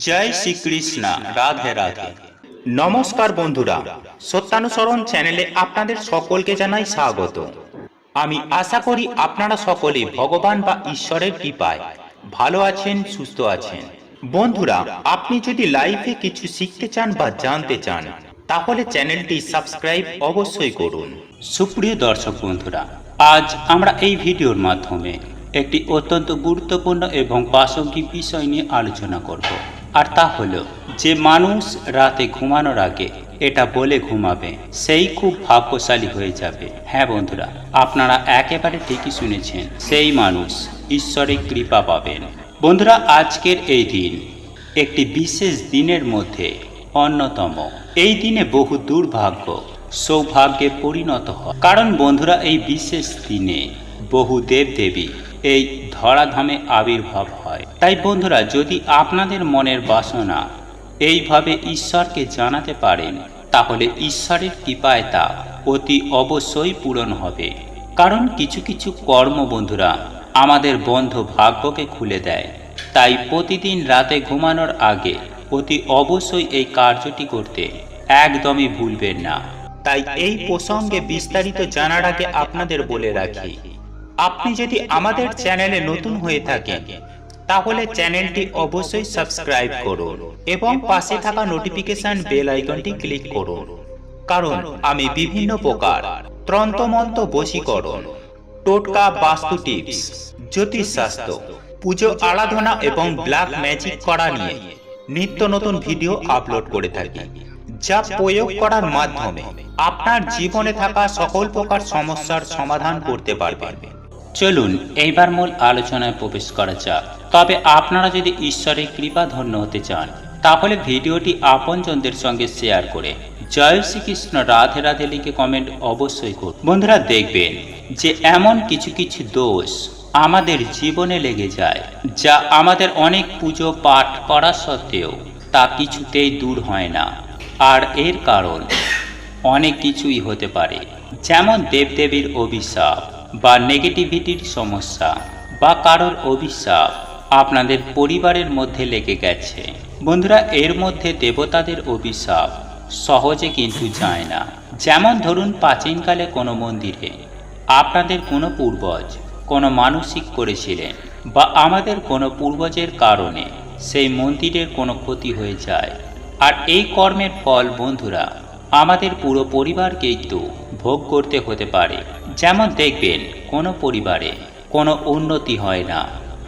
জয় শ্রীকৃষ্ণ। রাধে রাধে। নমস্কার বন্ধুরা, সত্যানুসরণ চ্যানেলে আপনাদের সকলকে জানাই স্বাগত। আমি আশা করি আপনারা সকলে ভগবান বা ঈশ্বরের কৃপায় ভালো আছেন, সুস্থ আছেন। বন্ধুরা, আপনি যদি লাইফে কিছু শিখতে চান বা জানতে চান তাহলে চ্যানেলটি সাবস্ক্রাইব অবশ্যই করুন। সুপ্রিয় দর্শক বন্ধুরা, আজ আমরা এই ভিডিওর মাধ্যমে একটি অত্যন্ত গুরুত্বপূর্ণ এবং প্রাসঙ্গিক বিষয় নিয়ে আলোচনা করব, আর তা হলো যে মানুষ রাতে ঘুমানোর আগে এটা বলে ঘুমাবে সেই খুব ভাগ্যশালী হয়ে যাবে। হ্যাঁ বন্ধুরা, আপনারা একেবারে ঠিকই শুনেছেন, সেই মানুষ ঈশ্বরের কৃপা পাবেন। বন্ধুরা, আজকের এই দিন একটি বিশেষ দিনের মধ্যে অন্যতম। এই দিনে বহু দুর্ভাগ্য সৌভাগ্যে পরিণত হয়, কারণ বন্ধুরা এই বিশেষ দিনে বহু দেবদেবী এই ধরাধামে আবির্ভাব হয়। তাই বন্ধুরা, যদি আপনাদের মনের বাসনা এইভাবে ঈশ্বরকে জানাতে পারেন তাহলে ঈশ্বরের কৃপায় তা অতি অবশ্যই পূরণ হবে। কারণ কিছু কিছু কর্ম বন্ধুরা আমাদের বন্ধ ভাগ্যকে খুলে দেয়। তাই প্রতিদিন রাতে ঘুমানোর আগে অতি অবশ্যই এই কার্যটি করতে একদমই ভুলবেন না। তাই এই প্রসঙ্গে বিস্তারিত জানার আগে আপনাদের বলে রাখি, আপনি যদি আমাদের চ্যানেলে নতুন হয়ে থাকেন তাহলে চ্যানেলটি অবশ্যই সাবস্ক্রাইব করুন এবং পাশে থাকা নোটিফিকেশন বেল আইকনটি ক্লিক করুন। কারণ আমি বিভিন্ন প্রকার তন্ত্রমন্ত্র, বশীকরণ, টোটকা, বাস্তু টিপস, জ্যোতিষশাস্ত্র, পুজো আরাধনা এবং ব্ল্যাক ম্যাজিক করা নিয়ে নিত্য নতুন ভিডিও আপলোড করে থাকি, যা প্রয়োগ করার মাধ্যমে আপনার জীবনে থাকা সকল প্রকার সমস্যার সমাধান করতে পারবেন। চলুন এইবার মূল আলোচনায় প্রবেশ করা যাক। তবে আপনারা যদি ঈশ্বরের কৃপা ধন্য হতে চান তাহলে ভিডিওটি আপনজনদের সঙ্গে শেয়ার করে জয় শ্রীকৃষ্ণ রাধে রাধে লিখে কমেন্ট অবশ্যই করুন। বন্ধুরা, দেখবেন যে এমন কিছু কিছু দোষ আমাদের জীবনে লেগে যায় যা আমাদের অনেক পুজো পাঠ করা সত্ত্বেও তা কিছুতেই দূর হয় না। আর এর কারণ অনেক কিছুই হতে পারে, যেমন দেবদেবীর অভিশাপ বা নেগেটিভিটির সমস্যা বা কারোর অভিশাপ আপনাদের পরিবারের মধ্যে লেগে গেছে। বন্ধুরা, এর মধ্যে দেবতাদের অভিশাপ সহজে কিন্তু যায় না। যেমন ধরুন, প্রাচীনকালে কোনো মন্দিরে আপনাদের কোনো পূর্বজ কোনো মানসিক করেছিলেন বা আমাদের কোনো পূর্বজের কারণে সেই মন্দিরের কোনো ক্ষতি হয়ে যায়, আর এই কর্মের ফল বন্ধুরা আমাদের পুরো পরিবারকেই তো ভোগ করতে হতে পারে। যেমন দেখবেন কোনো পরিবারে কোনো উন্নতি হয় না,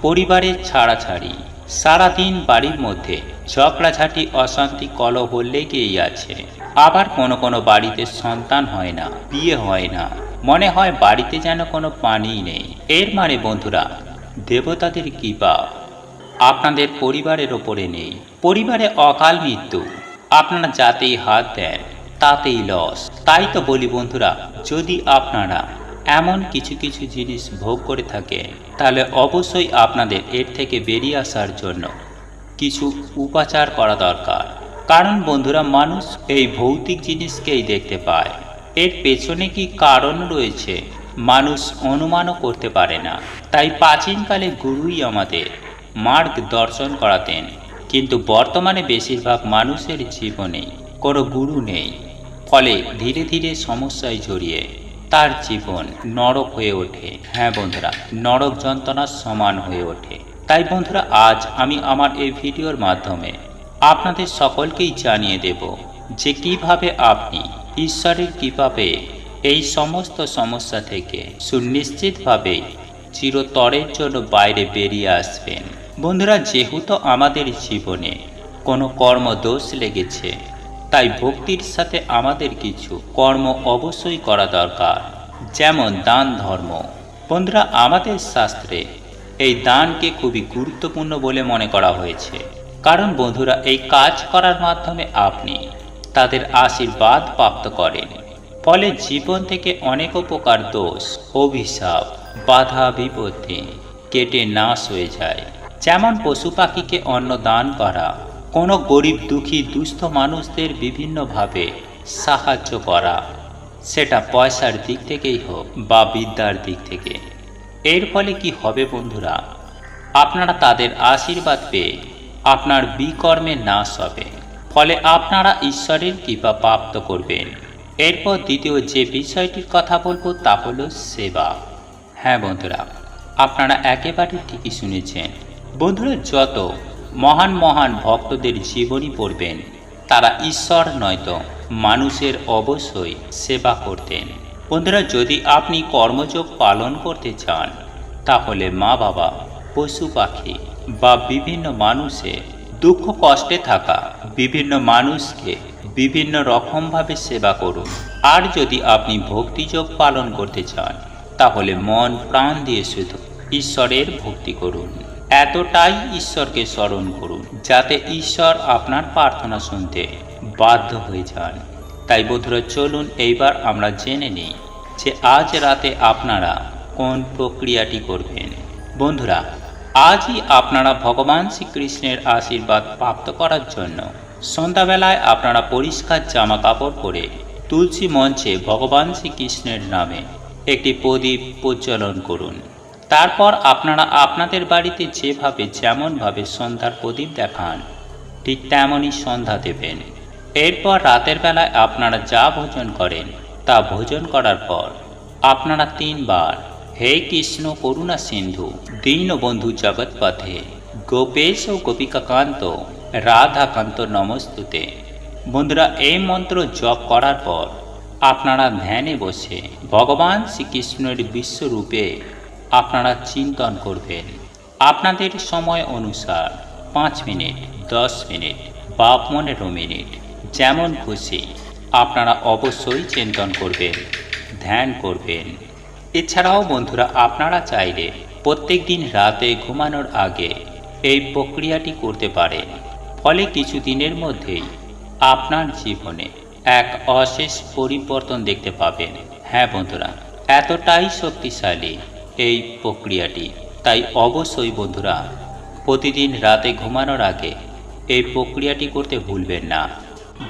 পরিবারের ছাড়াছাড়ি, সারাদিন বাড়ির মধ্যে ঝগড়াঝাটি, অশান্তি, কলহ লেগেই আছে। আবার কোনো কোনো বাড়িতে সন্তান হয় না, বিয়ে হয় না, মনে হয় বাড়িতে যেন কোনো পানিই নেই। এর মানে বন্ধুরা দেবতাদের কৃপা আপনাদের পরিবারের ওপরে নেই। পরিবারে অকাল মৃত্যু, আপনারা যাতেই হাত দেন তাতেই লস। তাই তো বলি বন্ধুরা, যদি আপনারা এমন কিছু কিছু জিনিস ভোগ করে থাকেন তাহলে অবশ্যই আপনাদের এর থেকে বেরিয়ে আসার জন্য কিছু উপাচার করা দরকার। কারণ বন্ধুরা মানুষ এই ভৌতিক জিনিসকেই দেখতে পায়, এর পেছনে কি কারণ রয়েছে মানুষ অনুমানও করতে পারে না। তাই প্রাচীনকালে গুরুই আমাদের মার্গদর্শন করাতেন, কিন্তু বর্তমানে বেশিরভাগ মানুষের জীবনে কোনো গুরু নেই। ফলে ধীরে ধীরে সমস্যায় জড়িয়ে তার জীবন নরক হয়ে ওঠে। হ্যাঁ বন্ধুরা, নরক যন্ত্রণার সমান হয়ে ওঠে। তাই বন্ধুরা, আজ আমি আমার এই ভিডিওর মাধ্যমে আপনাদের সকলকেই জানিয়ে দেব যে কিভাবে আপনি ঈশ্বরের কৃপা পেয়ে এই সমস্ত সমস্যা থেকে সুনিশ্চিতভাবে চিরতরের জন্য বাইরে বেরিয়ে আসবেন। বন্ধুরা, যেহেতু আমাদের জীবনে কোনো কর্মদোষ লেগেছে, তাই ভক্তির সাথে আমাদের কিছু কর্ম অবশ্যই করা দরকার, যেমন দান ধর্ম। বন্ধুরা, আমাদের শাস্ত্রে এই দানকে খুবই গুরুত্বপূর্ণ বলে মনে করা হয়েছে। কারণ বন্ধুরা এই কাজ করার মাধ্যমে আপনি তাদের আশীর্বাদ প্রাপ্ত করেন। ফলে জীবন থেকে অনেক প্রকার দোষ, অভিশাপ, বাধা বিপত্তি কেটে নাশ হয়ে যায়। যেমন পশু পাখিকে অন্ন দান করা, কোনো গরিব দুঃখী দুস্থ মানুষদের বিভিন্নভাবে সাহায্য করা, সেটা পয়সার দিক থেকেই হোক বা বিদ্যার দিক থেকে। এর ফলে কি হবে বন্ধুরা, আপনারা তাদের আশীর্বাদ পেয়ে আপনার বিকর্মের নাশ হবে, ফলে আপনারা ঈশ্বরের কৃপা প্রাপ্ত করবেন। এরপর দ্বিতীয় যে বিষয়টির কথা বলবো তা হলো সেবা। হ্যাঁ বন্ধুরা, আপনারা একেবারে ঠিকই শুনেছেন। বন্ধুরা, যত মহান মহান ভক্তদের জীবনী পড়বেন, তারা ঈশ্বর নয়তো মানুষের অবশ্যই সেবা করতেন। বন্ধুরা, যদি আপনি কর্মযোগ পালন করতে চান, তাহলে মা বাবা, পশু পাখি বা বিভিন্ন মানুষের দুঃখ কষ্টে থাকা বিভিন্ন মানুষকে বিভিন্ন রকমভাবে সেবা করুন। আর যদি আপনি ভক্তিযোগ পালন করতে চান, তাহলে মন প্রাণ দিয়ে শুধু ঈশ্বরের ভক্তি করুন। এতটাই ঈশ্বরকে স্মরণ করুন যাতে ঈশ্বর আপনার প্রার্থনা শুনতে বাধ্য হয়ে যান। তাই বন্ধুরা, চলুন এইবার আমরা জেনে নিই যে আজ রাতে আপনারা কোন প্রক্রিয়াটি করবেন। বন্ধুরা, আজই আপনারা ভগবান শ্রীকৃষ্ণের আশীর্বাদ প্রাপ্ত করার জন্য সন্ধ্যাবেলায় আপনারা পরিষ্কার জামা কাপড় পরে তুলসী মঞ্চে ভগবান শ্রীকৃষ্ণের নামে একটি প্রদীপ প্রজ্বলন করুন। তারপর আপনারা আপনাদের বাড়িতে যেমনভাবে সন্ধ্যার প্রদীপ দেখান, ঠিক তেমনই সন্ধ্যা দেবেন। এরপর রাতের বেলায় আপনারা যা ভোজন করেন তা ভোজন করার পর আপনারা 3 বার হে কৃষ্ণ করুণা সিন্ধু দীনবন্ধু জগৎপথে গোপেশ ও গোপিকাকান্ত রাধাকান্ত নমস্তুতে। বন্ধুরা, এই মন্ত্র জপ করার পর আপনারা ধ্যানে বসে ভগবান শ্রীকৃষ্ণের বিশ্বরূপে আপনারা চিন্তন করবেন। আপনাদের সময় অনুসার 5 মিনিট, 10 মিনিট বা 15 মিনিট, যেমন খুশি আপনারা অবশ্যই চিন্তন করবেন, ধ্যান করবেন। এছাড়াও বন্ধুরা, আপনারা চাইলে প্রত্যেক দিন রাতে ঘুমানোর আগে এই প্রক্রিয়াটি করতে পারেন। ফলে কিছু দিনের মধ্যেই আপনার জীবনে এক অশেষ পরিবর্তন দেখতে পাবেন। হ্যাঁ বন্ধুরা, এতটাই শক্তিশালী এই প্রক্রিয়াটি। তাই অবশ্যই বন্ধুরা, প্রতিদিন রাতে ঘুমানোর আগে এই প্রক্রিয়াটি করতে ভুলবেন না।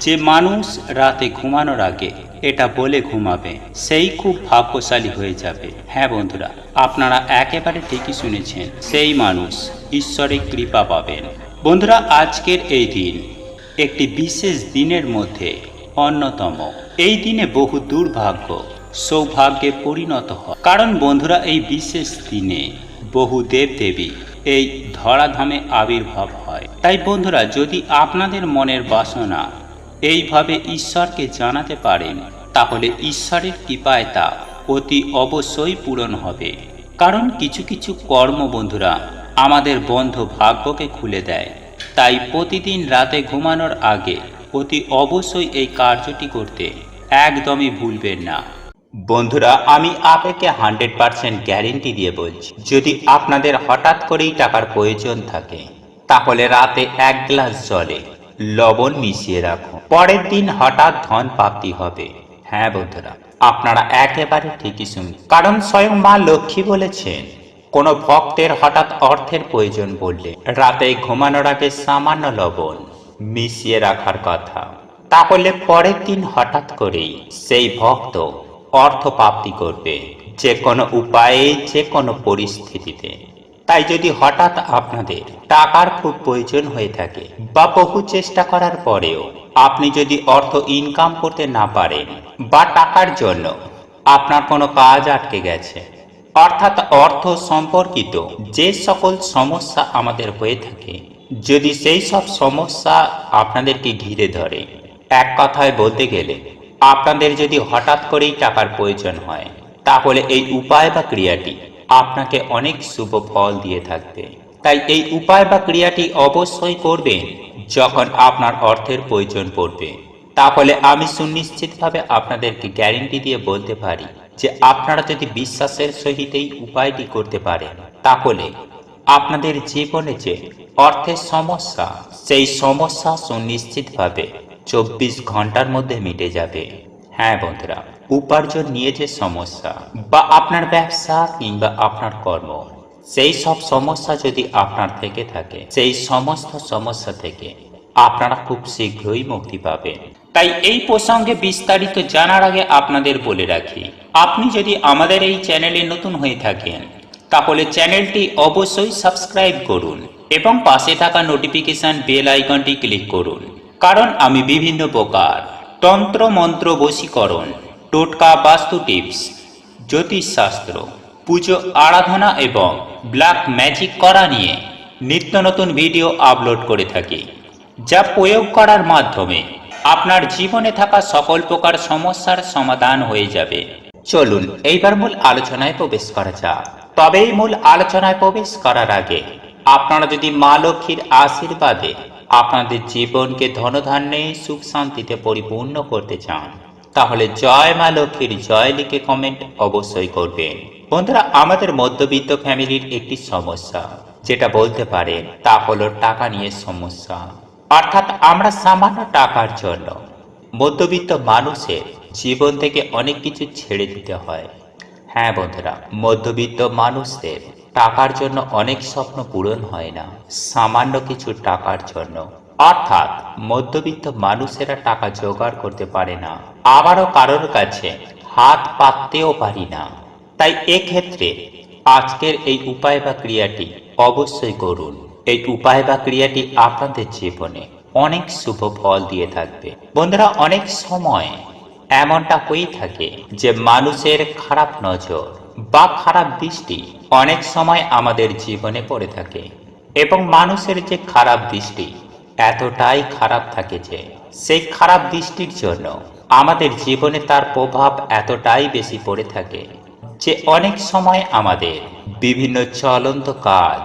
যে মানুষ রাতে ঘুমানোর আগে এটা বলে ঘুমাবে, সেই খুব ভাগ্যশালী হয়ে যাবে। হ্যাঁ বন্ধুরা, আপনারা একেবারে ঠিকই শুনেছেন, সেই মানুষ ঈশ্বরের কৃপা পাবেন। বন্ধুরা, আজকের এই দিন একটি বিশেষ দিনের মধ্যে অন্যতম। এই দিনে বহু দুর্ভাগ্য সৌভাগ্যে পরিণত হয়। কারণ বন্ধুরা, এই বিশেষ দিনে বহু দেবদেবী এই ধরাধামে আবির্ভাব হয়। তাই বন্ধুরা, যদি আপনাদের মনের বাসনা এইভাবে ঈশ্বরকে জানাতে পারেন, তাহলে ঈশ্বরের কৃপায় তা অতি অবশ্যই পূরণ হবে। কারণ কিছু কিছু কর্ম বন্ধুরা আমাদের বন্ধ ভাগ্যকে খুলে দেয়। তাই প্রতিদিন রাতে ঘুমানোর আগে অতি অবশ্যই এই কার্যটি করতে একদমই ভুলবেন না। বন্ধুরা, আমি আপনাকে 100% গ্যারেন্টি দিয়ে বলছি, যদি আপনাদের হঠাৎ করেই টাকার প্রয়োজন থাকে, তাহলে রাতে 1 গ্লাস জলে লবণ মিশিয়ে রাখুন। পরের দিন হঠাৎ ধন প্রাপ্তি হবে। হ্যাঁ বন্ধুরা, আপনারা একেবারে ঠিকই শুনুন। কারণ স্বয়ং মা লক্ষ্মী বলেছেন, কোনো ভক্তের হঠাৎ অর্থের প্রয়োজন বললে রাতে ঘুমানোর আগে সামান্য লবণ মিশিয়ে রাখার কথা। তাহলে পরের দিন হঠাৎ করেই সেই ভক্ত অর্থ প্রাপ্তি করবে, যে কোনো উপায়ে, যে কোনো পরিস্থিতিতে। তাই যদি হঠাৎ আপনাদের টাকার খুব প্রয়োজন হয়ে থাকে বা বহু চেষ্টা করার পরেও আপনি যদি অর্থ ইনকাম করতে না পারেন, বা টাকার জন্য আপনার কোনো কাজ আটকে গেছে, অর্থাৎ অর্থ সম্পর্কিত যে সকল সমস্যা আমাদের হয়ে থাকে, যদি সেই সব সমস্যা আপনাদেরকে ঘিরে ধরে, এক কথায় বলতে গেলে আপনাদের যদি হঠাৎ করেই টাকার প্রয়োজন হয়, তাহলে এই উপায় বা ক্রিয়াটি আপনাকে অনেক শুভ ফল দিয়ে থাকবে। তাই এই উপায় বা ক্রিয়াটি অবশ্যই করবেন যখন আপনার অর্থের প্রয়োজন পড়বে। তাহলে আমি সুনিশ্চিতভাবে আপনাদেরকে গ্যারেন্টি দিয়ে বলতে পারি যে আপনারা যদি বিশ্বাসের সহিত এই উপায়টি করতে পারেন, তাহলে আপনাদের জীবনে যে অর্থের সমস্যা, সেই সমস্যা সুনিশ্চিতভাবে 24 ঘন্টার মধ্যে মিটে যাবে। হ্যাঁ বন্ধুরা, উপার্জন নিয়ে যে সমস্যা বা আপনার ব্যবসা কিংবা আপনার কর্ম, সেই সব সমস্যা যদি আপনার থেকে থাকে, সেই সমস্ত সমস্যা থেকে আপনারা খুব শীঘ্রই মুক্তি পাবেন। তাই এই প্রসঙ্গে বিস্তারিত জানার আগে আপনাদের বলে রাখি, আপনি যদি আমাদের এই চ্যানেলে নতুন হয়ে থাকেন, তাহলে চ্যানেলটি অবশ্যই সাবস্ক্রাইব করুন এবং পাশে থাকা নোটিফিকেশন বেল আইকনটি ক্লিক করুন, কারণ আমি বিভিন্ন প্রকার তন্ত্র মন্ত্র বশীকরণ, টোটকা, বাস্তু টিপস, জ্যোতিষশাস্ত্র, পুজো আরাধনা এবং ব্ল্যাক ম্যাজিক করা নিয়ে নিত্য নতুন ভিডিও আপলোড করে থাকি, যা প্রয়োগ করার মাধ্যমে আপনার জীবনে থাকা সকল প্রকার সমস্যার সমাধান হয়ে যাবে। চলুন এইবার মূল আলোচনায় প্রবেশ করা যাক। তবে এই মূল আলোচনায় প্রবেশ করার আগে আপনারা যদি মা লক্ষ্মীর আশীর্বাদে আপনাদের জীবনকে ধনধান্যে সুখ শান্তিতে পরিপূর্ণ করতে চান, তাহলে জয় মা লক্ষ্মীর জয় লিখে কমেন্ট অবশ্যই করবেন। বন্ধুরা, আমাদের মধ্যবিত্ত ফ্যামিলির একটি সমস্যা যেটা বলতে পারেন তা হলো টাকা নিয়ে সমস্যা। অর্থাৎ আমরা সামান্য টাকার জন্য মধ্যবিত্ত মানুষের জীবন থেকে অনেক কিছু ছেড়ে দিতে হয়। হ্যাঁ বন্ধুরা, মধ্যবিত্ত মানুষদের টাকার জন্য অনেক স্বপ্ন পূরণ হয় না, সামান্য কিছু টাকার জন্য। অর্থাৎ মধ্যবিত্ত মানুষেরা টাকা জোগাড় করতে পারে না, আবারও কারোর কাছে হাত পাততেও পারি না। তাই এক্ষেত্রে আজকের এই উপায় বা ক্রিয়াটি অবশ্যই করুন। এই উপায় বা ক্রিয়াটি আপনাদের জীবনে অনেক শুভ ফল দিয়ে থাকবে। বন্ধুরা, অনেক সময় এমনটা হয়ে থাকে যে মানুষের খারাপ নজর বা খারাপ দৃষ্টি অনেক সময় আমাদের জীবনে পড়ে থাকে, এবং মানুষের যে খারাপ দৃষ্টি এতটাই খারাপ থাকে যে সেই খারাপ দৃষ্টির জন্য আমাদের জীবনে তার প্রভাব এতটাই বেশি পড়ে থাকে যে অনেক সময় আমাদের বিভিন্ন চলন্ত কাজ,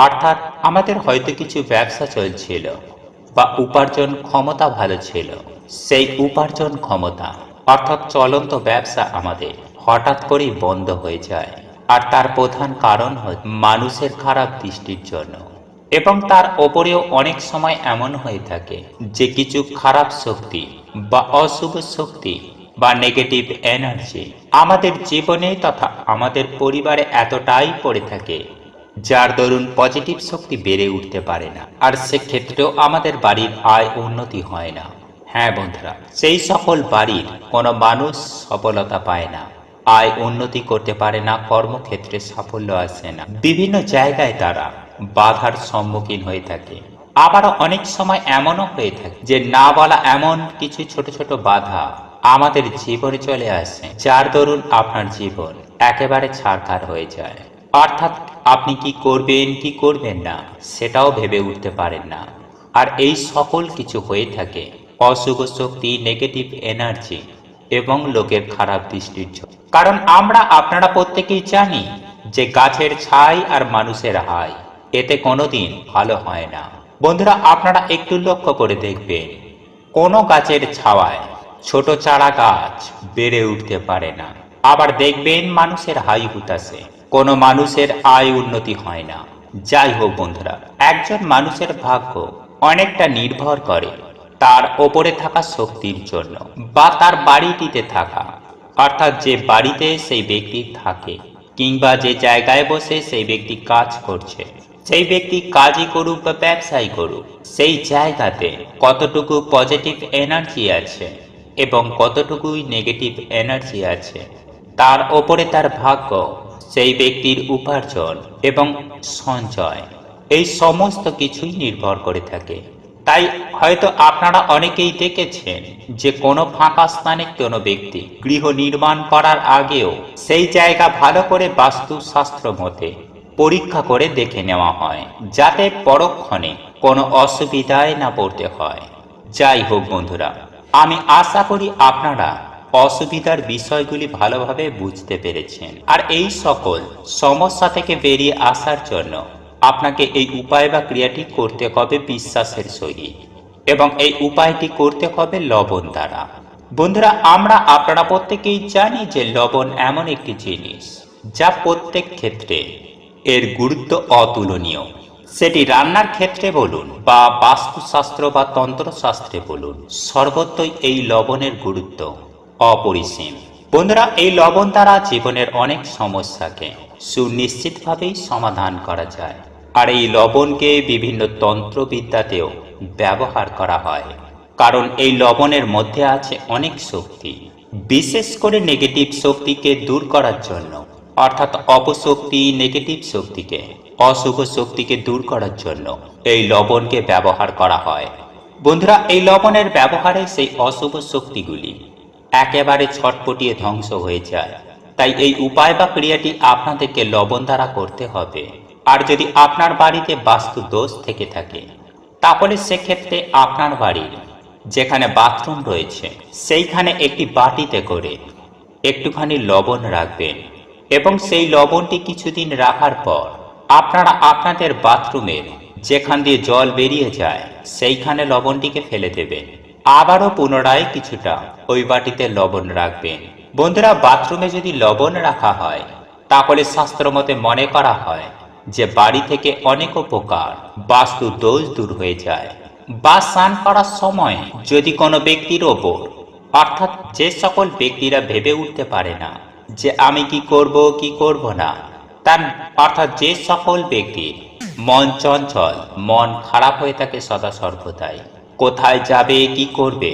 অর্থাৎ আমাদের হয়তো কিছু ব্যবসা চলছিল বা উপার্জন ক্ষমতা ভালো ছিল, সেই উপার্জন ক্ষমতা অর্থাৎ চলন্ত ব্যবসা আমাদের হঠাৎ করেই বন্ধ হয়ে যায়। আর তার প্রধান কারণ হচ্ছে মানুষের খারাপ দৃষ্টির জন্য। এবং তার ওপরেও অনেক সময় এমন হয়ে থাকে যে কিছু খারাপ শক্তি বা অশুভ শক্তি বা নেগেটিভ এনার্জি আমাদের জীবনে তথা আমাদের পরিবারে এতটাই পড়ে থাকে যার দরুন পজিটিভ শক্তি বেড়ে উঠতে পারে না, আর সেক্ষেত্রেও আমাদের বাড়ির আয় উন্নতি হয় না। হ্যাঁ বন্ধুরা, সেই সকল বাড়ির কোনো মানুষ সফলতা পায় না, আয় উন্নতি করতে পারে না, কর্মক্ষেত্রে সাফল্য আসে না, বিভিন্ন জায়গায় তারা বাধার সম্মুখীন হয়ে থাকে। আবারও অনেক সময় এমনও হয়ে থাকে যে না বলা এমন কিছু ছোট ছোট বাধা আমাদের জীবনে চলে আসে, যার দরুন আপনার জীবন একেবারে ছাড়খাড় হয়ে যায়। অর্থাৎ আপনি কি করবেন কি করবেন না সেটাও ভেবে উঠতে পারেন না। আর এই সকল কিছু হয়ে থাকে অশুভ শক্তি, নেগেটিভ এনার্জি এবং লোকের খারাপ দৃষ্টির জন্য। কারণ আপনারা প্রত্যেকেই জানি যে গাছের ছাই আর মানুষের হাই এতে কোনোদিন ভালো হয় না। বন্ধুরা, আপনারা একটু লক্ষ্য করে দেখবেন, কোনো গাছের ছাওয়ায় ছোট চারা গাছ বেড়ে উঠতে পারে না। আবার দেখবেন মানুষের হাই হুতাশে কোনো মানুষের আয় উন্নতি হয় না। যাই হোক বন্ধুরা, একজন মানুষের ভাগ্য অনেকটা নির্ভর করে তার ওপরে থাকা শক্তির জন্য বা তার বাড়িটিতে থাকা, অর্থাৎ যে বাড়িতে সেই ব্যক্তি থাকে কিংবা যে জায়গায় বসে সেই ব্যক্তি কাজ করছে, সেই ব্যক্তি কাজই করুক বা ব্যবসাই করুক, সেই জায়গাতে কতটুকু পজিটিভ এনার্জি আছে এবং কতটুকুই নেগেটিভ এনার্জি আছে তার ওপরে তার ভাগ্য, সেই ব্যক্তির উপার্জন এবং সঞ্চয়, এই সমস্ত কিছুই নির্ভর করে থাকে। তাই হয়তো আপনারা অনেকেই দেখেছেন যে কোনো ফাঁকা স্থানে কোনো ব্যক্তি গৃহ নির্মাণ করার আগেও সেই জায়গা ভালো করে বাস্তুশাস্ত্র মতে পরীক্ষা করে দেখে নেওয়া হয়, যাতে পরক্ষণে কোনো অসুবিধায় না পড়তে হয়। যাই হোক বন্ধুরা, আমি আশা করি আপনারা অসুবিধার বিষয়গুলি ভালোভাবে বুঝতে পেরেছেন। আর এই সকল সমস্যা থেকে বেরিয়ে আসার জন্য আপনাকে এই উপায় বা ক্রিয়াটি করতে হবে বিশ্বাসের সহিত, এবং এই উপায়টি করতে হবে লবণ দ্বারা। বন্ধুরা, আপনারা প্রত্যেকেই জানি যে লবণ এমন একটি জিনিস যা প্রত্যেক ক্ষেত্রে এর গুরুত্ব অতুলনীয়। সেটি রান্নার ক্ষেত্রে বলুন বা বাস্তুশাস্ত্র বা তন্ত্রশাস্ত্রে বলুন, সর্বত্রই এই লবণের গুরুত্ব অপরিসীম। বন্ধুরা, এই লবণ দ্বারা জীবনের অনেক সমস্যাকে সুনিশ্চিতভাবেই সমাধান করা যায়। আর এই লবণকে বিভিন্ন তন্ত্রবিদ্যাতেও ব্যবহার করা হয়, কারণ এই লবণের মধ্যে আছে অনেক শক্তি। বিশেষ করে নেগেটিভ শক্তিকে দূর করার জন্য অর্থাৎ অপশক্তি, নেগেটিভ শক্তিকে, অশুভ শক্তিকে দূর করার জন্য এই লবণকে ব্যবহার করা হয়। বন্ধুরা, এই লবণের ব্যবহারে সেই অশুভ শক্তিগুলি একেবারে ছটপটিয়ে ধ্বংস হয়ে যায়। তাই এই উপায় বা ক্রিয়াটি আপনাদেরকে লবণ দ্বারা করতে হবে। আর যদি আপনার বাড়িতে বাস্তু দোষ থেকে থাকে, তাহলে সেক্ষেত্রে আপনার বাড়ির যেখানে বাথরুম রয়েছে সেইখানে একটি বাটিতে করে একটুখানি লবণ রাখবেন এবং সেই লবণটি কিছুদিন রাখার পর আপনারা আপনাদের বাথরুমের যেখান দিয়ে জল বেরিয়ে যায় সেইখানে লবণটিকে ফেলে দেবেন। আবারও পুনরায় কিছুটা ওই বাটিতে লবণ রাখবেন। বন্ধুরা, বাথরুমে যদি লবণ রাখা হয় তাহলে শাস্ত্রমতে মনে করা হয় যে বাড়ি থেকে অনেক উপকার, বাস্তু দোষ দূর হয়ে যায়। বা স্নান করার সময় যদি কোনো ব্যক্তির ওপর, অর্থাৎ যে সকল ব্যক্তিরা ভেবে উঠতে পারে না যে আমি কি করব না, তার অর্থাৎ যে সকল ব্যক্তির মন চঞ্চল, মন খারাপ হয়ে থাকে সদা সর্বদাই, কোথায় যাবে কি করবে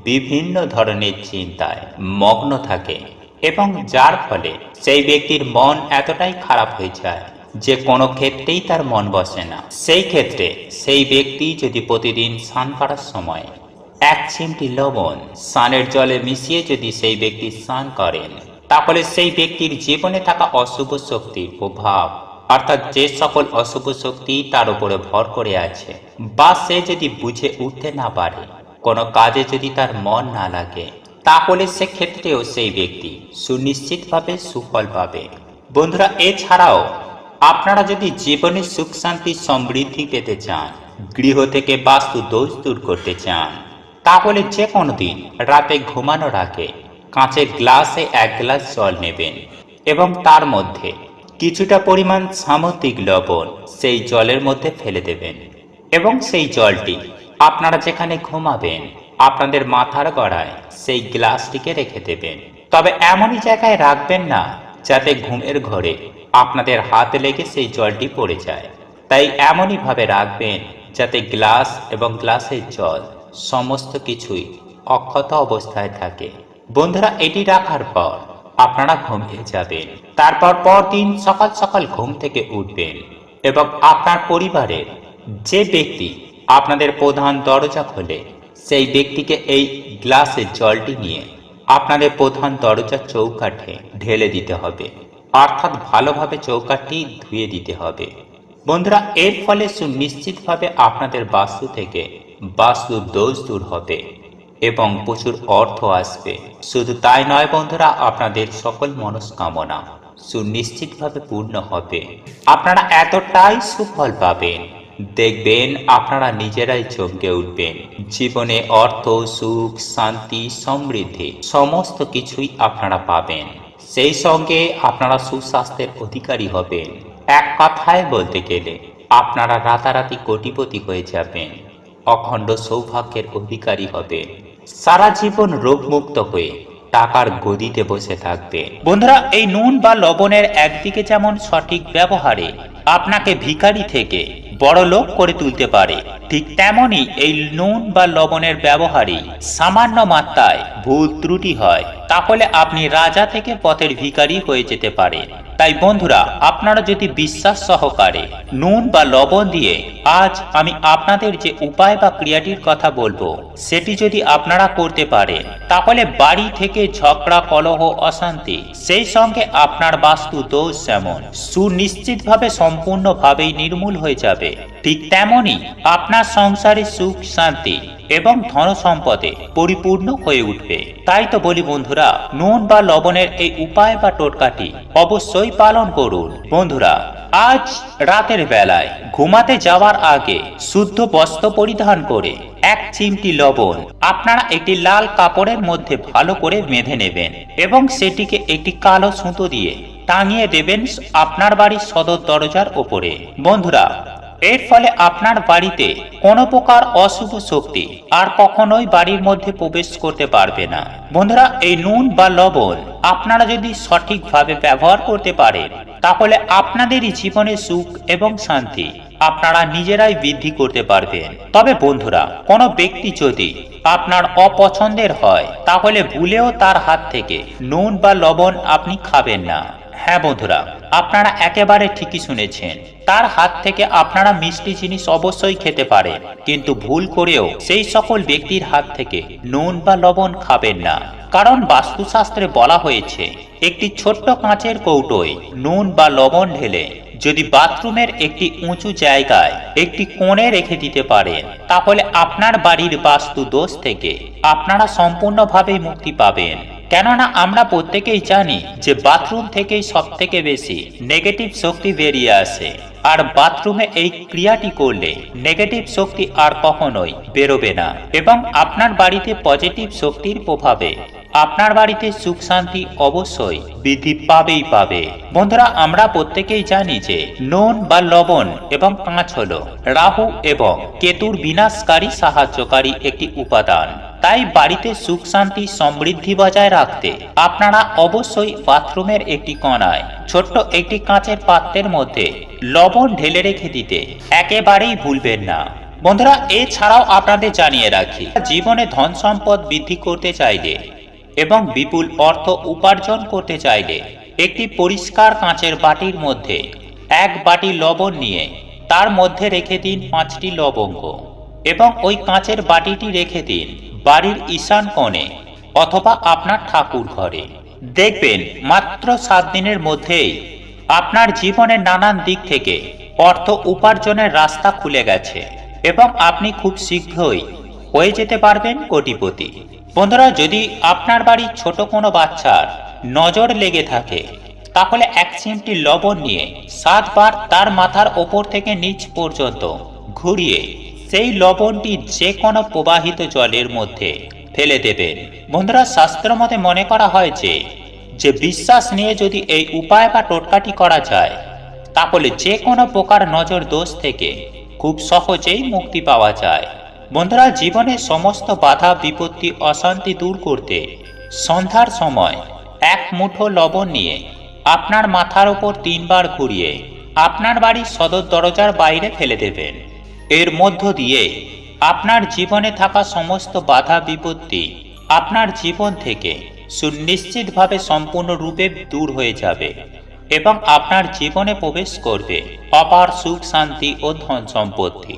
বিভিন্ন ধরনের চিন্তায় মগ্ন থাকে এবং যার ফলে সেই ব্যক্তির মন এতটাই খারাপ হয়ে যায় যে কোনো ক্ষেত্রেই তার মন বসে না। সেই ক্ষেত্রে সেই ব্যক্তি যদি প্রতিদিন স্নান করার সময় এক চিমটি লবণ স্নানের জলে মিশিয়ে যদি সেই ব্যক্তি স্নান করেন, তাহলে সেই ব্যক্তির জীবনে থাকা অশুভ শক্তির প্রভাব, অর্থাৎ যে সকল অশুভ শক্তি তার উপরে ভর করে আছে বা সে যদি বুঝে উঠতে না পারে, কোনো কাজে যদি তার মন না লাগে, তাহলে সেক্ষেত্রেও সেই ব্যক্তি সুনিশ্চিতভাবে সুফল পাবে। বন্ধুরা, এছাড়াও আপনারা যদি জীবনে সুখ শান্তি সমৃদ্ধি পেতে চান, গৃহ থেকে বাস্তু দোষ দূর করতে চান, তাহলে যে কোনো দিন রাতে ঘুমানোর আগে কাঁচের গ্লাসে এক গ্লাস জল নেবেন এবং তার মধ্যে কিছুটা পরিমাণ সামুদ্রিক লবণ সেই জলের মধ্যে ফেলে দেবেন এবং সেই জলটি আপনারা যেখানে ঘুমাবেন আপনাদের মাথার গড়ায় সেই গ্লাসটিকে রেখে দেবেন। তবে এমনই জায়গায় রাখবেন না যাতে ঘুমের ঘরে আপনাদের হাত লেগে সেই জলটি পড়ে যায়। তাই এমনই ভাবে রাখবেন যাতে গ্লাস এবং গ্লাসের জল সমস্ত কিছুই অক্ষত অবস্থায় থাকে। বন্ধুরা, এটি রাখার পর আপনারা ঘুমিয়ে যাবেন। তারপর পরদিন সকাল সকাল ঘুম থেকে উঠবেন এবং আপনার পরিবারের যে ব্যক্তি আপনাদের প্রধান দরজা খোলে সেই ব্যক্তিকে এই গ্লাসের জলটি নিয়ে আপনাদের প্রধান দরজার চৌকাঠে ঢেলে দিতে হবে, অর্থাৎ ভালোভাবে চৌকাঠটি ধুয়ে দিতে হবে। বন্ধুরা, এর ফলে সুনিশ্চিতভাবে আপনাদের বাস্তু থেকে বাস্তু দোষ দূর হবে এবং প্রচুর অর্থ আসবে। শুধু তাই নয় বন্ধুরা, আপনাদের সকল মনস্কামনা সুনিশ্চিতভাবে পূর্ণ হবে। আপনারা এতটাই সুফল পাবেন, দেখবেন আপনারা নিজেরাই চমকে উঠবেন। জীবনে অর্থ, সুখ, শান্তি, সমৃদ্ধি সমস্ত কিছুই আপনারা পাবেন। সেই সঙ্গে আপনারা সুস্বাস্থ্যের অধিকারী হবেন। এক কথায় বলতে গেলে আপনারা রাতারাতি কোটিপতি হয়ে যাবেন, অখণ্ড সৌভাগ্যের অধিকারী হবেন, সারা জীবন রোগমুক্ত হয়ে টাকার গদিতে বসে থাকবে। বন্ধুরা, এই নুন বা লবণের একদিকে যেমন সঠিক ব্যবহারে আপনাকে ভিখারি থেকে বড় লোক করে তুলতে পারে, ঠিক তেমনি এই নুন বা লবণের ব্যবহারে সামান্য মাত্রায় ভুল ত্রুটি হয় তাহলে আপনি রাজা থেকে পথের ভিখারি হয়ে যেতে পারেন। তাই বন্ধুরা, আপনারা যদি বিশ্বাস সহকারে নুন বা লবণ দিয়ে আজ আমি আপনাদের যে উপায় বা ক্রিয়াটির কথা বলবো সেটি যদি আপনারা করতে পারেন, তাহলে বাড়ি থেকে ঝগড়া, কলহ, অশান্তি, সেই সঙ্গে আপনার বাস্তু দোষ যেমন সুনিশ্চিতভাবে সম্পূর্ণভাবেই নির্মূল হয়ে যাবে, ঠিক তেমনি আপনার সংসারে সুখ, শান্তি এবং ধন সম্পদে পরিপূর্ণ হয়ে উঠবে। তাই তো বলি বন্ধুরা, নুন বা লবণের এই উপায় বা টোটকাটি অবশ্যই পালন করুন। বন্ধুরা, আজ রাতের বেলায় ঘুমাতে যাওয়ার আগে শুদ্ধ বস্ত্র পরিধান করে এক চিমটি লবণ আপনারা একটি লাল কাপড়ের মধ্যে ভালো করে বেঁধে নেবেন এবং সেটিকে একটি কালো সুতো দিয়ে টাঙিয়ে দেবেন আপনার বাড়ির সদর দরজার ওপরে। বন্ধুরা, এর ফলে আপনার বাড়িতে কোনো প্রকার অশুভ শক্তি আর কখনোই বাড়ির মধ্যে প্রবেশ করতে পারবে না। বন্ধুরা, এই নুন বা লবণ আপনারা যদি সঠিকভাবে ব্যবহার করতে পারেন, তাহলে আপনাদেরই জীবনে সুখ এবং শান্তি আপনারা নিজেরাই বৃদ্ধি করতে পারবেন। তবে বন্ধুরা, কোনো ব্যক্তি যদি আপনার অপছন্দের হয়, তাহলে ভুলেও তার হাত থেকে নুন বা লবণ আপনি খাবেন না। হ্যাঁ বন্ধুরা, আপনারা একেবারে ঠিকই শুনেছেন। তার হাত থেকে আপনারা মিষ্টি জিনিস অবশ্যই খেতে পারেন, কিন্তু ভুল করেও সেই সকল ব্যক্তির হাত থেকে নুন বা লবণ খাবেন না। কারণ বাস্তুশাস্ত্রে বলা হয়েছে, একটি ছোট্ট কাঁচের কৌটোয় নুন বা লবণ ঢেলে যদি বাথরুমের একটি উঁচু জায়গায় একটি কোণে রেখে দিতে পারেন, তাহলে আপনার বাড়ির বাস্তু দোষ থেকে আপনারা সম্পূর্ণভাবে মুক্তি পাবেন। কেননা আমরা প্রত্যেকেই জানি যে বাথরুম থেকেই সব থেকে বেশি নেগেটিভ শক্তি বেরিয়ে আসে, আর বাথরুমে এই ক্রিয়াটি করলে নেগেটিভ শক্তি আর কখনোই বেরোবে না, এবং আপনার বাড়িতে পজিটিভ শক্তির প্রভাবে আপনার বাড়িতে সুখ শান্তি অবশ্যই বৃদ্ধি পাবেই পাবে। বন্ধুরা, আমরা প্রত্যেকেই জানি যে নুন বা লবণ এবং কাঁচ হলো রাহু এবং কেতুর বিনাশকারী সাহায্যকারী একটি উপাদান। তাই বাড়িতে সুখ শান্তি সমৃদ্ধি বজায় রাখতে আপনারা অবশ্যই বাথরুমের একটি কোণায় ছোট্ট একটি কাঁচের পাত্রের মধ্যে লবণ ঢেলে রেখে দিতে একেবারেই ভুলবেন না। বন্ধুরা, এছাড়াও আপনাদের জানিয়ে রাখি, জীবনে ধন সম্পদ বৃদ্ধি করতে চাইলে এবং বিপুল অর্থ উপার্জন করতে চাইলে একটি পরিষ্কার কাঁচের বাটির মধ্যে এক বাটি লবণ নিয়ে তার মধ্যে রেখে দিন 5টি লবঙ্গ, এবং ওই কাঁচের বাটিটি রেখে দিন বাড়ির ঈশান কোণে অথবা আপনার ঠাকুর ঘরে। দেখবেন মাত্র 7 দিনের মধ্যেই আপনার জীবনের নানান দিক থেকে অর্থ উপার্জনের রাস্তা খুলে গেছে, এবং আপনি খুব শীঘ্রই হয়ে যেতে পারবেন কোটিপতি। বন্ধুরা, যদি আপনার বাড়ির ছোট কোনো বাচ্চার নজর লেগে থাকে, তাহলে 1 চিমটি লবণ নিয়ে 7 বার তার মাথার ওপর থেকে নিচ পর্যন্ত ঘুরিয়ে সেই লবণটি যে কোনো প্রবাহিত জলের মধ্যে ফেলে দেবেন। বন্ধুরা, শাস্ত্র মতে মনে করা হয় যে বিশ্বাস নিয়ে যদি এই উপায় বা টোটকাটি করা যায়, তাহলে যে কোনো প্রকার নজর দোষ থেকে খুব সহজেই মুক্তি পাওয়া যায়। বন্ধুরা, জীবনের সমস্ত বাধা বিপত্তি অশান্তি দূর করতে সন্ধ্যার সময় 1 মুঠো লবণ নিয়ে আপনার মাথার ওপর 3 বার ঘুরিয়ে আপনার বাড়ির সদর দরজার বাইরে ফেলে দেবেন। এর মধ্য দিয়ে আপনার জীবনে থাকা সমস্ত বাধা বিপত্তি আপনার জীবন থেকে সুনিশ্চিতভাবে সম্পূর্ণরূপে দূর হয়ে যাবে, এবং আপনার জীবনে প্রবেশ করবে অপার সুখ শান্তি ও ধন সম্পত্তি।